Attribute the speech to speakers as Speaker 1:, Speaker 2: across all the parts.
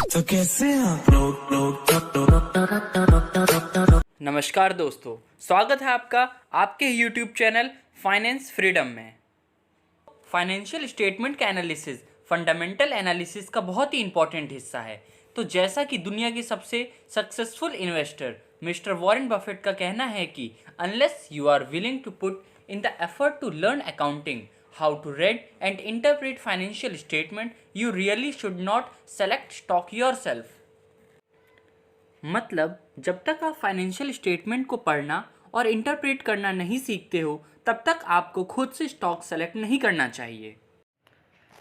Speaker 1: तो कैसे आप
Speaker 2: नमस्कार दोस्तों, स्वागत है आपका आपके YouTube चैनल फाइनेंस फ्रीडम में। फाइनेंशियल स्टेटमेंट का एनालिसिस फंडामेंटल एनालिसिस का बहुत ही इंपॉर्टेंट हिस्सा है। तो जैसा कि दुनिया के सबसे successful investor mister Warren Buffett का कहना है कि unless you are willing to put in the effort to learn accounting, how to read and interpret financial statement, you really should not select stock yourself। मतलब जब तक आप financial statement को पढ़ना और इंटरप्रेट करना नहीं सीखते हो, तब तक आपको खुद से स्टॉक सेलेक्ट नहीं करना चाहिए।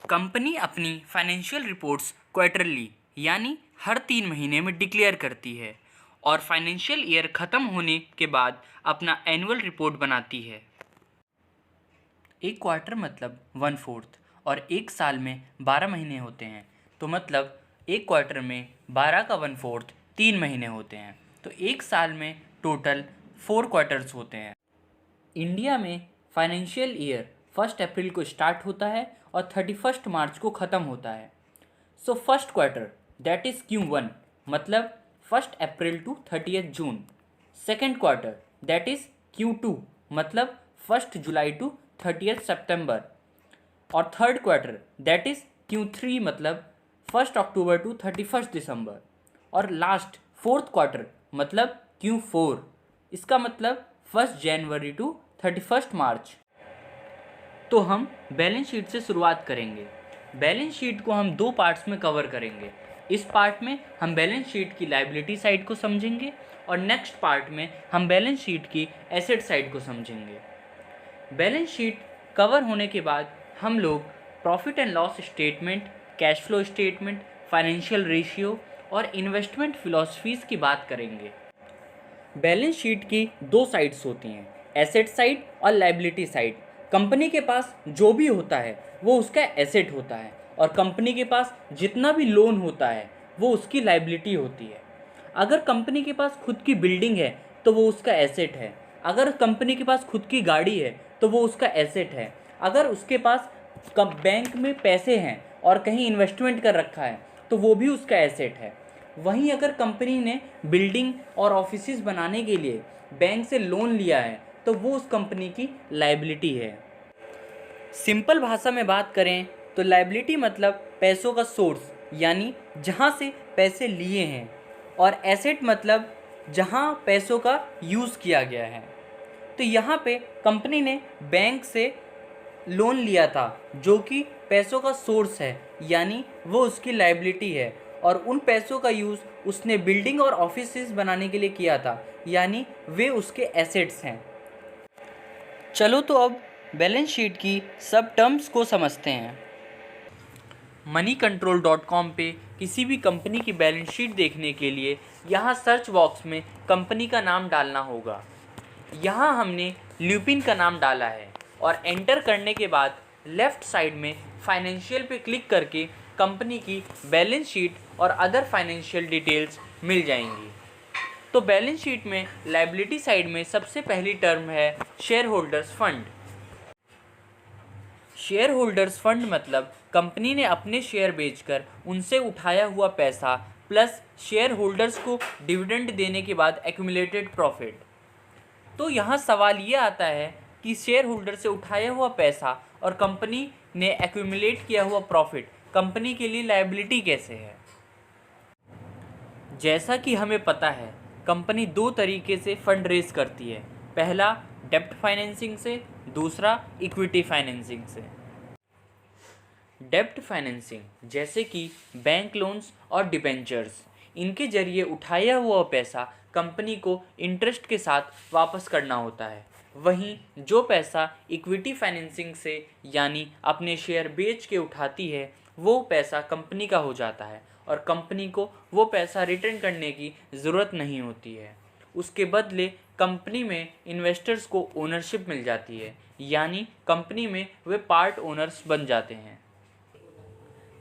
Speaker 2: कंपनी अपनी फाइनेंशियल रिपोर्ट्स क्वार्टरली यानी हर 3 महीने में डिक्लेयर करती है और फाइनेंशियल ईयर ख़त्म होने के बाद अपना एनुअल रिपोर्ट बनाती है। एक क्वार्टर मतलब 1/4 और एक साल में 12 महीने होते हैं, तो मतलब एक क्वार्टर में 12 का 1/4 3 महीने होते हैं, तो एक साल में टोटल 4 क्वार्टर्स होते हैं। इंडिया में फाइनेंशियल ईयर 1 अप्रैल को स्टार्ट होता है और 31 मार्च को ख़त्म होता है। So first quarter that is Q1 मतलब 1 April to 30 June. Second quarter that is Q2 मतलब 1 जुलाई टू 30 सितंबर। और third quarter that is Q3 मतलब 1 अक्टूबर टू 31 दिसंबर। और लास्ट फोर्थ क्वार्टर मतलब Q4, इसका मतलब 1 जनवरी टू 31 मार्च। तो हम बैलेंस शीट से शुरुआत करेंगे। बैलेंस शीट को हम 2 पार्ट्स में कवर करेंगे। इस पार्ट में हम बैलेंस शीट की लायबिलिटी साइड को समझेंगे और नेक्स्ट पार्ट में हम बैलेंस शीट की एसेट साइड को समझेंगे। बैलेंस शीट कवर होने के बाद हम लोग profit and loss statement, cash flow statement, financial ratio और इन्वेस्टमेंट फिलॉसफीज़ की बात करेंगे। बैलेंस शीट की 2 साइड्स होती हैं, एसेट साइड और लायबिलिटी साइड। कंपनी के पास जो भी होता है वो उसका एसेट होता है और कंपनी के पास जितना भी लोन होता है वो उसकी लायबिलिटी होती है। अगर कंपनी के पास खुद की बिल्डिंग है तो वो उसका एसेट है। अगर कंपनी के पास खुद की गाड़ी है तो वो उसका एसेट है। अगर उसके पास बैंक में पैसे हैं और कहीं इन्वेस्टमेंट कर रखा है तो वो भी उसका एसेट है। वहीं अगर कंपनी ने बिल्डिंग और ऑफिसेज बनाने के लिए बैंक से लोन लिया है तो वो उस कंपनी की लायबिलिटी है। सिंपल भाषा में बात करें तो लायबिलिटी मतलब पैसों का सोर्स यानी जहाँ से पैसे लिए हैं, और एसेट मतलब जहाँ पैसों का यूज़ किया गया है। तो यहाँ पे कंपनी ने बैंक से लोन लिया था जो कि पैसों का सोर्स है यानी वो उसकी लायबिलिटी है, और उन पैसों का यूज़ उसने बिल्डिंग और ऑफिसेज बनाने के लिए किया था यानी वे उसके एसेट्स हैं। चलो तो अब बैलेंस शीट की सब टर्म्स को समझते हैं। moneycontrol.com पे किसी भी कंपनी की बैलेंस शीट देखने के लिए यहाँ सर्च बॉक्स में कंपनी का नाम डालना होगा। यहाँ हमने ल्यूपिन का नाम डाला है और एंटर करने के बाद लेफ़्ट साइड में फाइनेंशियल पे क्लिक करके कंपनी की बैलेंस शीट और अदर फाइनेंशियल डिटेल्स मिल जाएंगी। तो बैलेंस शीट में लायबिलिटी साइड में सबसे पहली टर्म है share holders fund. Share holders fund मतलब कंपनी ने अपने शेयर बेचकर उनसे उठाया हुआ पैसा प्लस शेयर होल्डर्स को डिविडेंड देने के बाद एक्यूमुलेटेड प्रॉफिट। तो यहाँ सवाल ये आता है कि शेयर होल्डर से उठाया हुआ पैसा और कंपनी ने एक्यूमुलेट किया हुआ प्रॉफिट कंपनी के लिए लायबिलिटी कैसे है। जैसा कि हमें पता है कंपनी 2 तरीके से फंड रेज करती है, पहला डेब्ट फाइनेंसिंग से, दूसरा इक्विटी फाइनेंसिंग से। डेब्ट फाइनेंसिंग जैसे कि बैंक लोन्स और डिबेंचर्स, इनके जरिए उठाया हुआ पैसा कंपनी को इंटरेस्ट के साथ वापस करना होता है। वहीं जो पैसा इक्विटी फाइनेंसिंग से यानी अपने शेयर बेच के उठाती है वो पैसा कंपनी का हो जाता है और कंपनी को वो पैसा रिटर्न करने की ज़रूरत नहीं होती है। उसके बदले कंपनी में इन्वेस्टर्स को ओनरशिप मिल जाती है यानी कंपनी में वे पार्ट ओनर्स बन जाते हैं।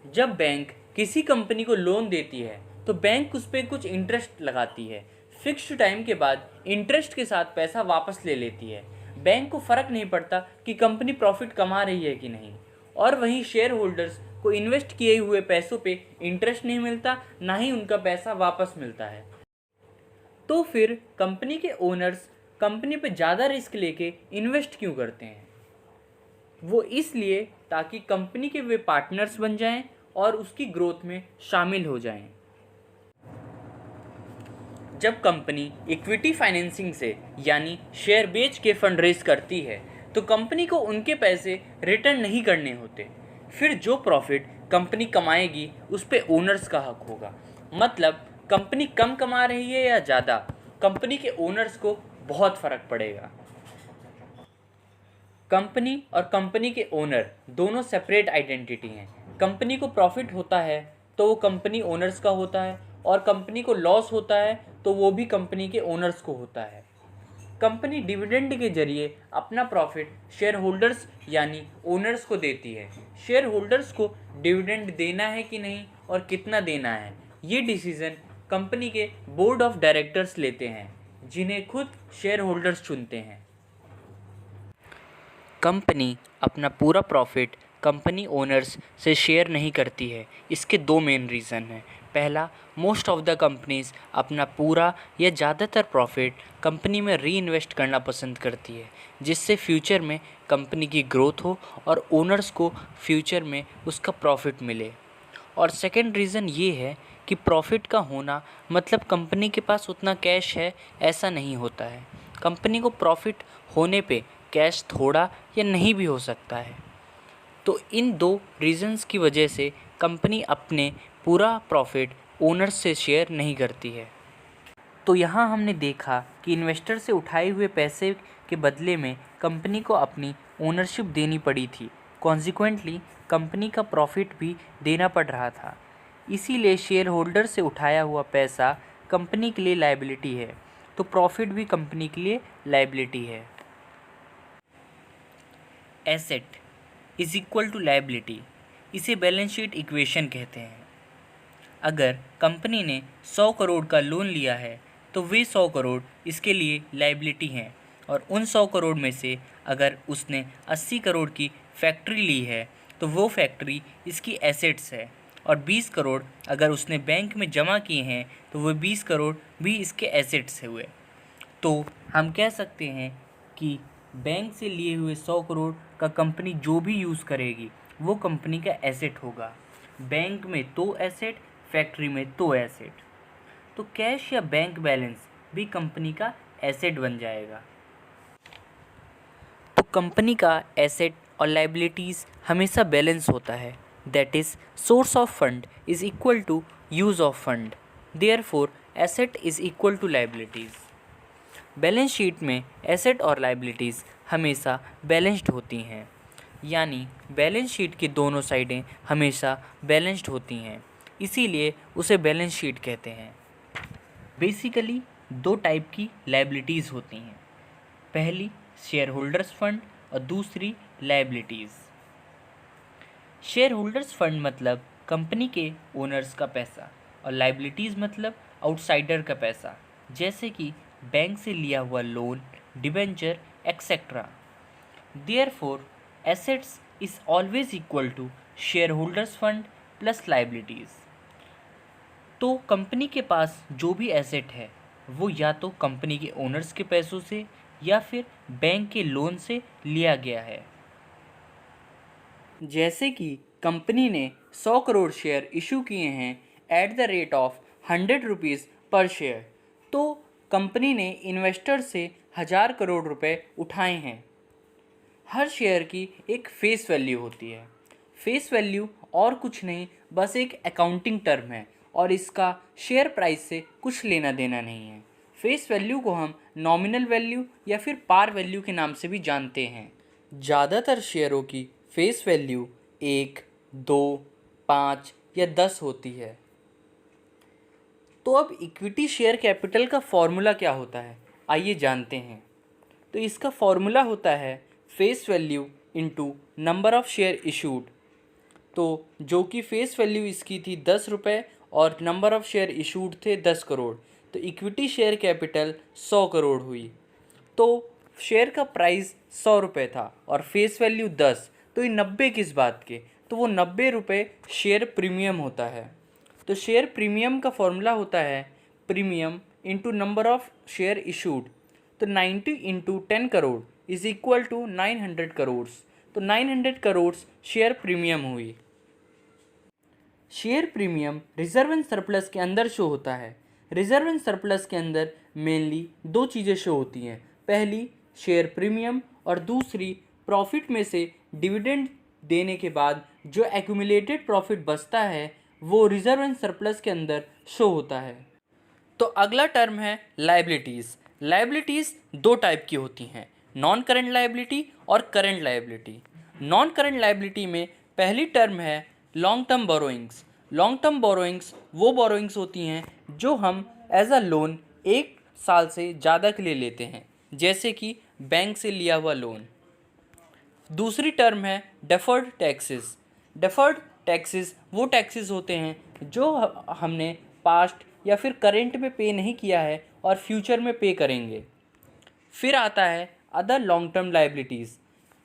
Speaker 2: जब बैंक किसी कंपनी को लोन देती है तो बैंक उस पर कुछ इंटरेस्ट लगाती है। फिक्स्ड टाइम के बाद इंटरेस्ट के साथ पैसा वापस ले लेती है। बैंक को फ़र्क नहीं पड़ता कि कंपनी प्रॉफिट कमा रही है कि नहीं। और वहीं शेयर होल्डर्स को इन्वेस्ट किए हुए पैसों पे इंटरेस्ट नहीं मिलता, ना ही उनका पैसा वापस मिलता है। तो फिर कंपनी के ओनर्स कंपनी पे ज़्यादा रिस्क लेके इन्वेस्ट क्यों करते हैं? वो इसलिए ताकि कंपनी के वे पार्टनर्स बन जाएं और उसकी ग्रोथ में शामिल हो जाएं। जब कंपनी इक्विटी फाइनेंसिंग से यानी शेयर बेच के फंड रेज करती है तो कंपनी को उनके पैसे रिटर्न नहीं करने होते। फिर जो प्रॉफिट कंपनी कमाएगी उस पे ओनर्स का हक होगा। मतलब कंपनी कम कमा रही है या ज़्यादा, कंपनी के ओनर्स को बहुत फ़र्क पड़ेगा। कंपनी और कंपनी के ओनर दोनों सेपरेट आइडेंटिटी हैं। कंपनी को प्रॉफिट होता है तो वो कंपनी ओनर्स का होता है, और कंपनी को लॉस होता है तो वो भी कंपनी के ओनर्स को होता है। कंपनी डिविडेंड के जरिए अपना प्रॉफिट शेयर होल्डर्स यानी ओनर्स को देती है। शेयर होल्डर्स को डिविडेंड देना है कि नहीं और कितना देना है, ये डिसीज़न कंपनी के बोर्ड ऑफ डायरेक्टर्स लेते हैं, जिन्हें खुद शेयर होल्डर्स चुनते हैं। कंपनी अपना पूरा प्रॉफिट कंपनी ओनर्स से शेयर नहीं करती है। इसके दो मेन रीज़न हैं। पहला, मोस्ट ऑफ द कंपनीज अपना पूरा या ज़्यादातर प्रॉफिट कंपनी में री इन्वेस्ट करना पसंद करती है, जिससे फ्यूचर में कंपनी की ग्रोथ हो और ओनर्स को फ्यूचर में उसका प्रॉफिट मिले। और सेकंड रीज़न ये है कि प्रॉफिट का होना मतलब कंपनी के पास उतना कैश है, ऐसा नहीं होता है। कंपनी को प्रॉफिट होने पे कैश थोड़ा या नहीं भी हो सकता है। तो इन दो रीज़न्स की वजह से कंपनी अपने पूरा प्रॉफिट ओनर्स से शेयर नहीं करती है। तो यहाँ हमने देखा कि इन्वेस्टर से उठाए हुए पैसे के बदले में कंपनी को अपनी ओनरशिप देनी पड़ी थी। कॉन्सिक्वेंटली कंपनी का प्रॉफिट भी देना पड़ रहा था। इसीलिए शेयर होल्डर से उठाया हुआ पैसा कंपनी के लिए लायबिलिटी है, तो प्रॉफिट भी कंपनी के लिए लायबिलिटी है। Asset is equal to liability, इसे बैलेंस शीट इक्वेशन कहते हैं। अगर कंपनी ने 100 करोड़ का लोन लिया है तो वे 100 करोड़ इसके लिए लायबिलिटी हैं, और उन 100 करोड़ में से अगर उसने 80 करोड़ की फैक्ट्री ली है तो वो फैक्ट्री इसकी एसेट्स है, और 20 करोड़ अगर उसने बैंक में जमा किए हैं तो वो 20 करोड़ भी इसके एसेट्स हुए। तो हम कह सकते हैं कि बैंक से लिए हुए 100 करोड़ का कंपनी जो भी यूज़ करेगी वो कंपनी का एसेट होगा। बैंक में तो एसेट, फैक्ट्री में तो एसेट। तो कैश या बैंक बैलेंस भी कंपनी का एसेट बन जाएगा। तो कंपनी का एसेट और लायबिलिटीज़ हमेशा बैलेंस होता है। That is source of fund is equal to use of fund, therefore asset is equal to liabilities. Balance sheet में एसेट और लायबिलिटीज़ हमेशा बैलेंस्ड होती हैं, यानी बैलेंस शीट की दोनों साइडें हमेशा बैलेंस्ड होती हैं, इसीलिए उसे बैलेंस शीट कहते हैं। बेसिकली दो टाइप की लायबिलिटीज़ होती हैं, पहली शेयर होल्डर्स फंड और दूसरी लायबिलिटीज़। शेयर होल्डर्स फंड मतलब कंपनी के ओनर्स का पैसा, और लायबिलिटीज़ मतलब आउटसाइडर का पैसा, जैसे कि बैंक से लिया हुआ loan, debenture etcetera. Therefore assets is always equal to shareholders fund plus liabilities. तो कंपनी के पास जो भी एसेट है वो या तो कंपनी के ओनर्स के पैसों से या फिर बैंक के लोन से लिया गया है। जैसे कि कंपनी ने 100 करोड़ शेयर इशू किए हैं at the rate of 100 rupees पर शेयर, तो कंपनी ने इन्वेस्टर से 1000 करोड़ रुपए उठाए हैं। हर शेयर की एक फेस वैल्यू होती है। फेस वैल्यू और कुछ नहीं, बस एक अकाउंटिंग टर्म है और इसका शेयर प्राइस से कुछ लेना देना नहीं है। फेस वैल्यू को हम नॉमिनल वैल्यू या फिर पार वैल्यू के नाम से भी जानते हैं। ज़्यादातर शेयरों की फेस वैल्यू 1, 2, 5 या 10 होती है। तो अब इक्विटी शेयर कैपिटल का फॉर्मूला क्या होता है, आइए जानते हैं। तो इसका फॉर्मूला होता है face value into number of share issued. तो जो कि फेस वैल्यू इसकी थी 10 रुपये और नंबर ऑफ़ शेयर इशूड थे 10 करोड़, तो इक्विटी शेयर कैपिटल 100 करोड़ हुई। तो शेयर का प्राइस 100 रुपये था और फेस वैल्यू 10, तो ये 90 किस बात के, तो वो 90 रुपये शेयर प्रीमियम होता है। तो शेयर प्रीमियम का फॉर्मूला होता है premium into number of share issued. तो 90 into 10 crore is equal to 900 crore. तो 900 करोड़ शेयर प्रीमियम हुई। Share premium reserve and surplus के अंदर शो होता है। रिजर्व एंड सरप्लस के अंदर मेनली दो चीज़ें शो होती हैं, पहली शेयर प्रीमियम और दूसरी प्रॉफिट में से डिविडेंड देने के बाद जो एक्यूमुलेटेड प्रॉफिट बचता है वो रिजर्व एंड सरप्लस के अंदर शो होता है। तो अगला टर्म है लायबिलिटीज़। लायबिलिटीज़ दो टाइप की होती हैं, नॉन करंट लायबिलिटी और current liability. Non current liability में पहली टर्म है long term borrowings. Long term borrowings वो बोरोइंग्स होती हैं जो हम एज अ लोन 1 साल से ज़्यादा के लिए लेते हैं, जैसे कि बैंक से लिया हुआ लोन। दूसरी टर्म है डेफर्ड टैक्सेस। डेफर्ड टैक्सेस वो टैक्सेस होते हैं जो हमने पास्ट या फिर करेंट में पे नहीं किया है और फ्यूचर में पे करेंगे। फिर आता है अदर लॉन्ग टर्म लायबिलिटीज़।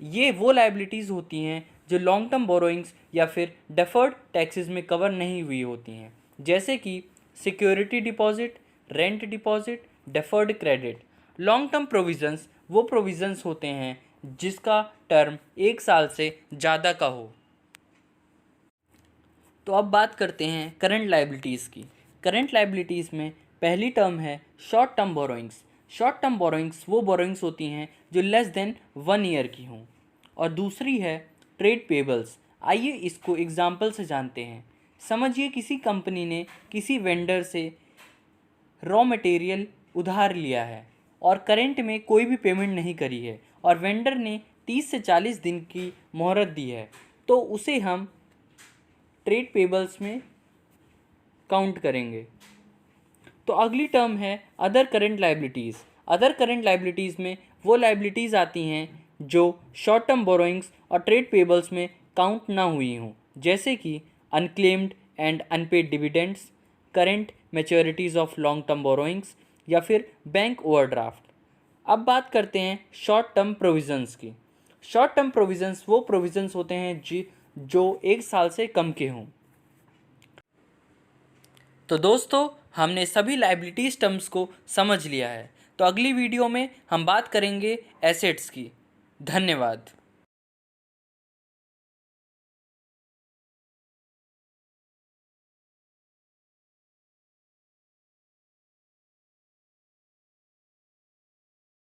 Speaker 2: ये वो लायबिलिटीज़ होती हैं जो लॉन्ग टर्म बोरोइंग्स या फिर डेफर्ड टैक्सेस में कवर नहीं हुई होती हैं, जैसे कि security deposit, rent deposit, deferred credit. Long term provisions वो प्रोविजंस होते हैं जिसका टर्म 1 साल से ज़्यादा का हो। तो अब बात करते हैं करंट लायबिलिटीज़ की। करंट लायबिलिटीज़ में पहली टर्म है short term borrowings. Short term borrowings वो बोरोइंग्स होती हैं जो लेस देन 1 ईयर की हों। और दूसरी है ट्रेड पेबल्स। आइए इसको एग्जांपल से जानते हैं। समझिए किसी कंपनी ने किसी वेंडर से रॉ मटेरियल उधार लिया है और करंट में कोई भी पेमेंट नहीं करी है और वेंडर ने 30 से 40 दिन की मोहलत दी है, तो उसे हम ट्रेड पेबल्स में काउंट करेंगे। तो अगली टर्म है other current liabilities. Other current liabilities में वो लायबिलिटीज़ आती हैं जो शॉर्ट टर्म बोरोइंग्स और ट्रेड पेबल्स में काउंट ना हुई हों, जैसे कि unclaimed and unpaid dividends, current maturities of long term borrowings या फिर बैंक ओवरड्राफ्ट। अब बात करते हैं शॉर्ट टर्म प्रोविजंस की। शॉर्ट टर्म प्रोविजंस वो प्रोविजंस होते हैं जो 1 साल से कम के हों। तो दोस्तों हमने सभी लायबिलिटीज़ टर्म्स को समझ लिया है। तो अगली वीडियो में हम बात करेंगे एसेट्स की। धन्यवाद।